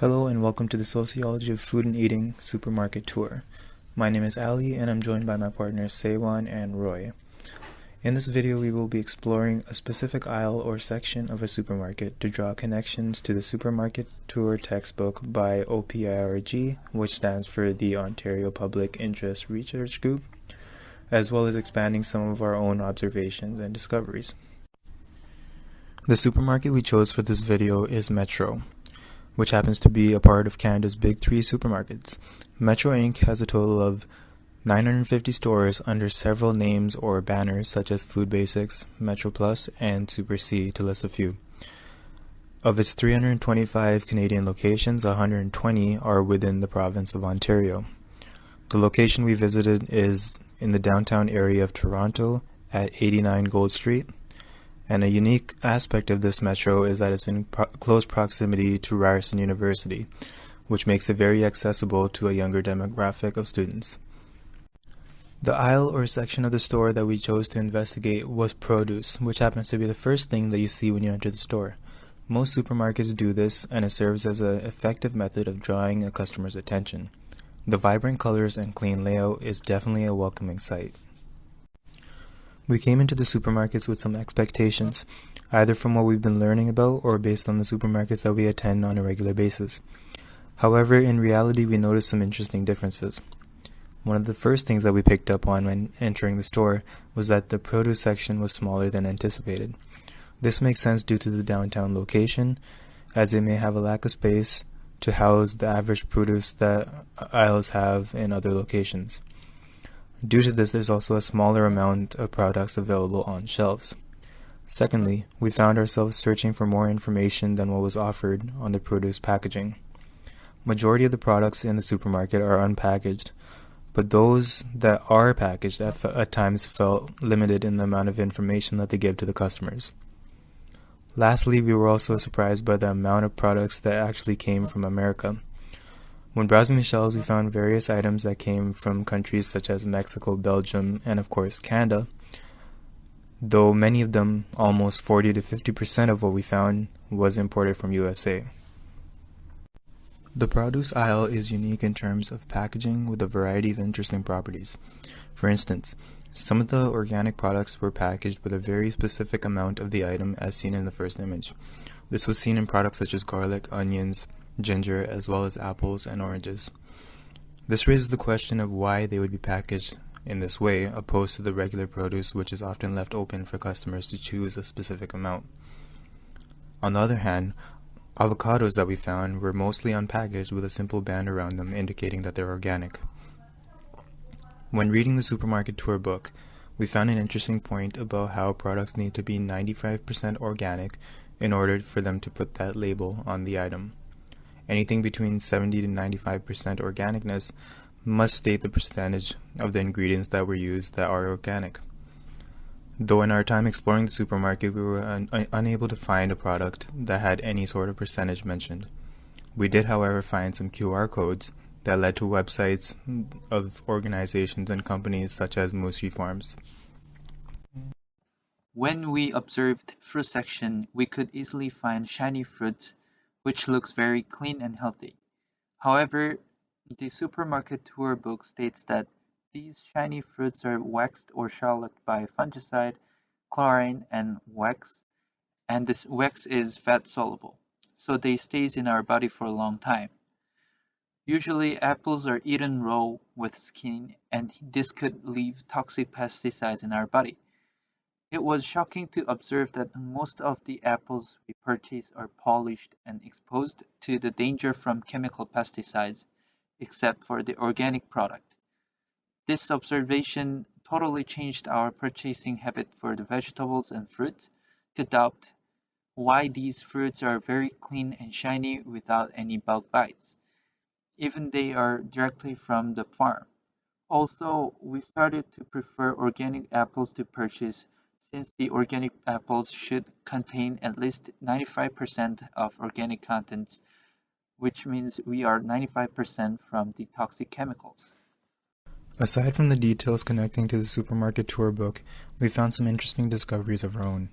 Hello and welcome to the Sociology of Food and Eating Supermarket Tour. My name is Ali and I'm joined by my partners Seiwan and Roy. In this video we will be exploring a specific aisle or section of a supermarket to draw connections to the Supermarket Tour textbook by OPIRG, which stands for the Ontario Public Interest Research Group, as well as expanding some of our own observations and discoveries. The supermarket we chose for this video is Metro, which happens to be a part of Canada's Big Three supermarkets. Metro Inc. has a total of 950 stores under several names or banners such as Food Basics, Metro Plus, and Super C, to list a few. Of its 325 Canadian locations, 120 are within the province of Ontario. The location we visited is in the downtown area of Toronto at 89 Gold Street. And a unique aspect of this metro is that it's in close proximity to Ryerson University, which makes it very accessible to a younger demographic of students. The aisle or section of the store that we chose to investigate was produce, which happens to be the first thing that you see when you enter the store. Most supermarkets do this, and it serves as an effective method of drawing a customer's attention. The vibrant colors and clean layout is definitely a welcoming sight. We came into the supermarkets with some expectations, either from what we've been learning about or based on the supermarkets that we attend on a regular basis. However, in reality, we noticed some interesting differences. One of the first things that we picked up on when entering the store was that the produce section was smaller than anticipated. This makes sense due to the downtown location, as it may have a lack of space to house the average produce that aisles have in other locations. Due to this, there's also a smaller amount of products available on shelves. Secondly, we found ourselves searching for more information than what was offered on the produce packaging. Majority of the products in the supermarket are unpackaged, but those that are packaged at times felt limited in the amount of information that they give to the customers. Lastly, we were also surprised by the amount of products that actually came from America. When browsing the shelves, we found various items that came from countries such as Mexico, Belgium, and of course Canada, though many of them, almost 40 to 50% of what we found, was imported from USA. The produce aisle is unique in terms of packaging with a variety of interesting properties. For instance, some of the organic products were packaged with a very specific amount of the item as seen in the first image. This was seen in products such as garlic, onions, ginger, as well as apples and oranges. This raises the question of why they would be packaged in this way, opposed to the regular produce, which is often left open for customers to choose a specific amount. On the other hand, avocados that we found were mostly unpackaged with a simple band around them indicating that they're organic. When reading the supermarket tour book, we found an interesting point about how products need to be 95% organic in order for them to put that label on the item. Anything between 70 to 95% organicness must state the percentage of the ingredients that were used that are organic. Though in our time exploring the supermarket, we were unable to find a product that had any sort of percentage mentioned. We did, however, find some QR codes that led to websites of organizations and companies such as Mushi Farms. When we observed fruit section, we could easily find shiny fruits, which looks very clean and healthy. However, the supermarket tour book states that these shiny fruits are waxed or shellacked by fungicide, chlorine, and wax, and this wax is fat soluble, so they stays in our body for a long time. Usually, apples are eaten raw with skin, and this could leave toxic pesticides in our body. It was shocking to observe that most of the apples we purchase are polished and exposed to the danger from chemical pesticides, except for the organic product. This observation totally changed our purchasing habit for the vegetables and fruits to doubt why these fruits are very clean and shiny without any bug bites, even they are directly from the farm. Also, we started to prefer organic apples to purchase since the organic apples should contain at least 95% of organic contents, which means we are 95% from the toxic chemicals. Aside from the details connecting to the supermarket tour book, we found some interesting discoveries of our own.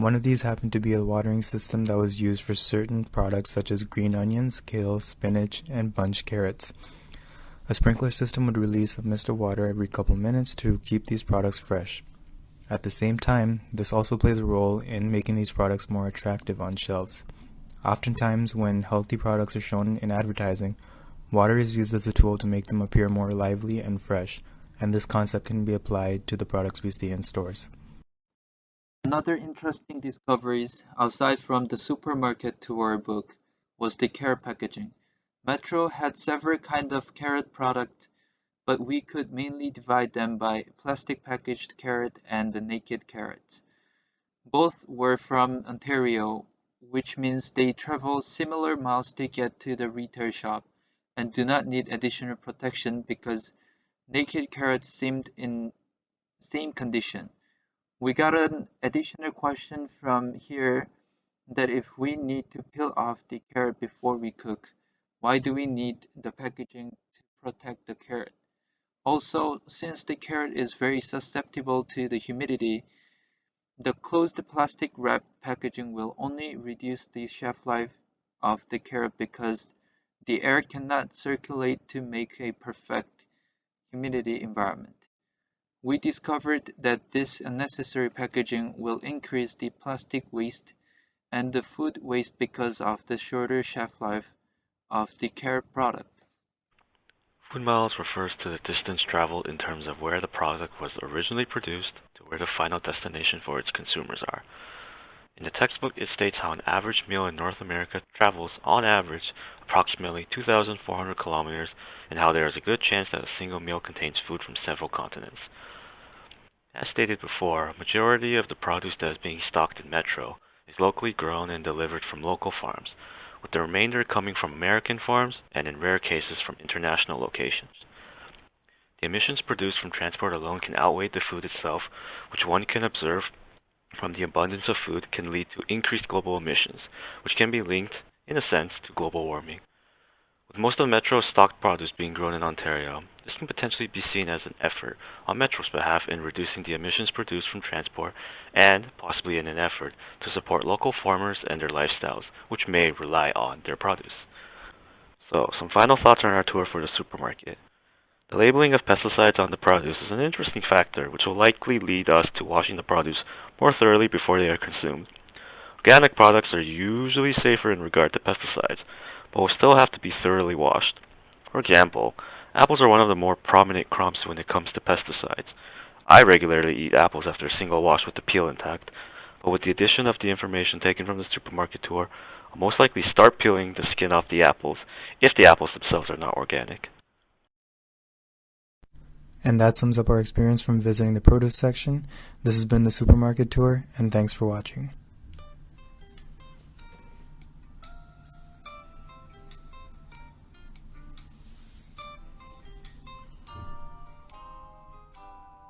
One of these happened to be a watering system that was used for certain products such as green onions, kale, spinach, and bunch carrots. A sprinkler system would release a mist of water every couple minutes to keep these products fresh. At the same time, this also plays a role in making these products more attractive on shelves. Oftentimes, when healthy products are shown in advertising, water is used as a tool to make them appear more lively and fresh, and this concept can be applied to the products we see in stores. Another interesting discoveries outside from the supermarket tour book was the carrot packaging. Metro had several kinds of carrot products, but we could mainly divide them by plastic packaged carrot and the naked carrots. Both were from Ontario, which means they travel similar miles to get to the retail shop and do not need additional protection because naked carrots seemed in same condition. We got an additional question from here that if we need to peel off the carrot before we cook, why do we need the packaging to protect the carrot? Also, since the carrot is very susceptible to the humidity, the closed plastic wrap packaging will only reduce the shelf life of the carrot because the air cannot circulate to make a perfect humidity environment. We discovered that this unnecessary packaging will increase the plastic waste and the food waste because of the shorter shelf life of the carrot product. Food miles refers to the distance traveled in terms of where the product was originally produced to where the final destination for its consumers are. In the textbook, it states how an average meal in North America travels, on average, approximately 2,400 kilometers, and how there is a good chance that a single meal contains food from several continents. As stated before, a majority of the produce that is being stocked in Metro is locally grown and delivered from local farms, with the remainder coming from American farms and in rare cases from international locations. The emissions produced from transport alone can outweigh the food itself, which one can observe from the abundance of food can lead to increased global emissions, which can be linked, in a sense, to global warming. With most of Metro's stocked produce being grown in Ontario, this can potentially be seen as an effort on Metro's behalf in reducing the emissions produced from transport and possibly in an effort to support local farmers and their lifestyles, which may rely on their produce. So, some final thoughts on our tour for the supermarket. The labeling of pesticides on the produce is an interesting factor which will likely lead us to washing the produce more thoroughly before they are consumed. Organic products are usually safer in regard to pesticides, but will still have to be thoroughly washed. For example, apples are one of the more prominent crops when it comes to pesticides. I regularly eat apples after a single wash with the peel intact, but with the addition of the information taken from the supermarket tour, I'll most likely start peeling the skin off the apples if the apples themselves are not organic. And that sums up our experience from visiting the produce section. This has been the supermarket tour, and thanks for watching.